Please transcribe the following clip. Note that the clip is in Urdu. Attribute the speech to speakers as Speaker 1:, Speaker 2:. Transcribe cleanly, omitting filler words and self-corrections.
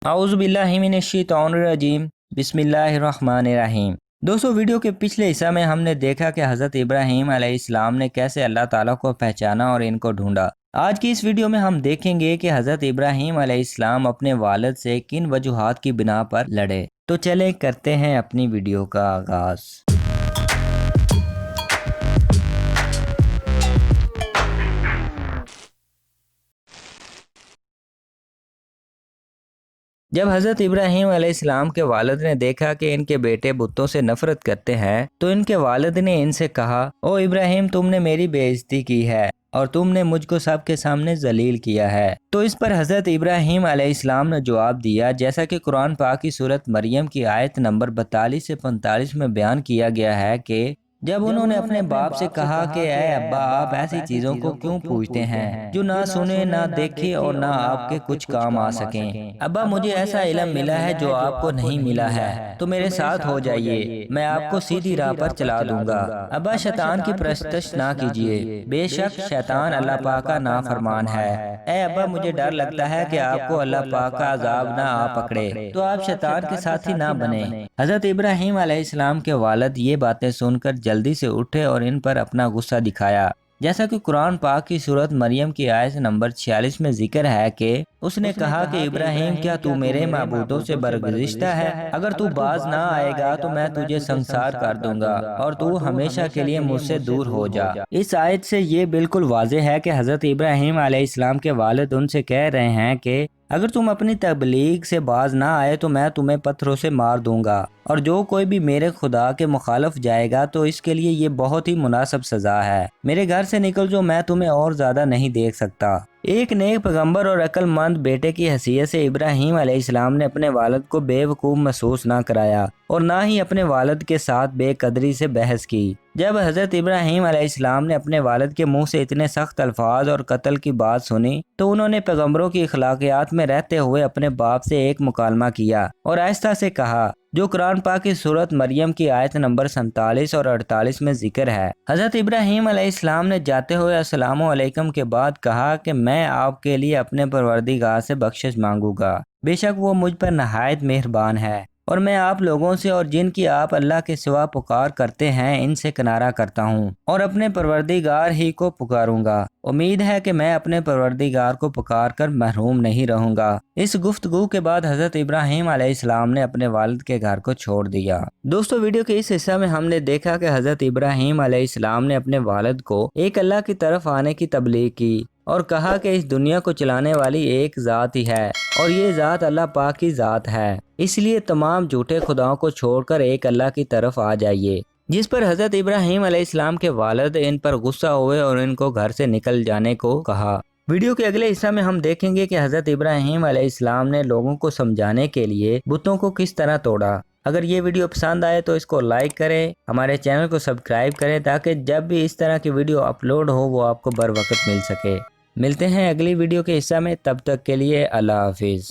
Speaker 1: اعوذ باللہ من الشیطان الرجیم بسم اللہ الرحمن الرحیم۔ دوستو، ویڈیو کے پچھلے حصہ میں ہم نے دیکھا کہ حضرت ابراہیم علیہ السلام نے کیسے اللہ تعالیٰ کو پہچانا اور ان کو ڈھونڈا۔ آج کی اس ویڈیو میں ہم دیکھیں گے کہ حضرت ابراہیم علیہ السلام اپنے والد سے کن وجوہات کی بنا پر لڑے۔ تو چلیں کرتے ہیں اپنی ویڈیو کا آغاز۔ جب حضرت ابراہیم علیہ السلام کے والد نے دیکھا کہ ان کے بیٹے بتوں سے نفرت کرتے ہیں تو ان کے والد نے ان سے کہا، او ابراہیم، تم نے میری بے عزتی کی ہے اور تم نے مجھ کو سب کے سامنے ذلیل کیا ہے۔ تو اس پر حضرت ابراہیم علیہ السلام نے جواب دیا، جیسا کہ قرآن پاک کی سورت مریم کی آیت نمبر 42 سے 45 میں بیان کیا گیا ہے کہ جب انہوں نے اپنے باپ سے کہا کہ اے ابا، آپ ایسی چیزوں کو کیوں پوچھتے ہیں جو نہ سنے، نہ دیکھے اور نہ آپ کے کچھ کام آ سکیں؟ ابا، مجھے ایسا علم ملا ہے جو آپ کو نہیں ملا ہے، تو میرے ساتھ ہو جائیے، میں آپ کو سیدھی راہ پر چلا دوں گا۔ ابا، شیطان کی پرستش نہ کیجیے، بے شک شیطان اللہ پاک کا نافرمان ہے۔ اے ابا، مجھے ڈر لگتا ہے کہ آپ کو اللہ پاک کا عذاب نہ آ پکڑے، تو آپ شیطان کے ساتھی نہ بنیں۔ حضرت ابراہیم علیہ السلام کے والد یہ باتیں سن کر جلدی سے اٹھے اور ان پر اپنا غصہ دکھایا، جیسا کہ قرآن پاک کی سورت مریم کی آیت نمبر 46 میں ذکر ہے کہ اس نے کہا کہ ابراہیم، کیا تو میرے معبودوں سے برگزشتہ ہے؟ اگر تو باز نہ آئے گا تو میں تجھے سنسار کر دوں گا اور تو ہمیشہ کے لیے مجھ سے دور ہو جا۔ اس آیت سے یہ بالکل واضح ہے کہ حضرت ابراہیم علیہ السلام کے والد ان سے کہہ رہے ہیں کہ اگر تم اپنی تبلیغ سے باز نہ آئے تو میں تمہیں پتھروں سے مار دوں گا، اور جو کوئی بھی میرے خدا کے مخالف جائے گا تو اس کے لیے یہ بہت ہی مناسب سزا ہے۔ میرے گھر سے نکل جو، میں تمہیں اور زیادہ نہیں دیکھ سکتا۔ ایک نیک پیغمبر اور عقل مند بیٹے کی حیثیت سے ابراہیم علیہ السلام نے اپنے والد کو بے وقوف محسوس نہ کرایا اور نہ ہی اپنے والد کے ساتھ بے قدری سے بحث کی۔ جب حضرت ابراہیم علیہ السلام نے اپنے والد کے منہ سے اتنے سخت الفاظ اور قتل کی بات سنی تو انہوں نے پیغمبروں کی اخلاقیات میں رہتے ہوئے اپنے باپ سے ایک مکالمہ کیا اور آہستہ سے کہا، جو قرآن پاک کی سورت مریم کی آیت نمبر 47 اور 48 میں ذکر ہے۔ حضرت ابراہیم علیہ السلام نے جاتے ہوئے السلام علیکم کے بعد کہا کہ میں آپ کے لیے اپنے پروردگار سے بخشش مانگوں گا، بے شک وہ مجھ پر نہایت مہربان ہے، اور میں آپ لوگوں سے اور جن کی آپ اللہ کے سوا پکار کرتے ہیں ان سے کنارہ کرتا ہوں اور اپنے پروردگار ہی کو پکاروں گا۔ امید ہے کہ میں اپنے پروردگار کو پکار کر محروم نہیں رہوں گا۔ اس گفتگو کے بعد حضرت ابراہیم علیہ السلام نے اپنے والد کے گھر کو چھوڑ دیا۔ دوستو، ویڈیو کے اس حصہ میں ہم نے دیکھا کہ حضرت ابراہیم علیہ السلام نے اپنے والد کو ایک اللہ کی طرف آنے کی تبلیغ کی اور کہا کہ اس دنیا کو چلانے والی ایک ذات ہی ہے اور یہ ذات اللہ پاک کی ذات ہے، اس لیے تمام جھوٹے خداؤں کو چھوڑ کر ایک اللہ کی طرف آ جائیے۔ جس پر حضرت ابراہیم علیہ السلام کے والد ان پر غصہ ہوئے اور ان کو گھر سے نکل جانے کو کہا۔ ویڈیو کے اگلے حصہ میں ہم دیکھیں گے کہ حضرت ابراہیم علیہ السلام نے لوگوں کو سمجھانے کے لیے بتوں کو کس طرح توڑا۔ اگر یہ ویڈیو پسند آئے تو اس کو لائک کریں، ہمارے چینل کو سبسکرائب کریں تاکہ جب بھی اس طرح کی ویڈیو اپلوڈ ہو وہ آپ کو بر وقت مل سکے۔ ملتے ہیں اگلی ویڈیو کے حصہ میں، تب تک کے لیے اللہ حافظ۔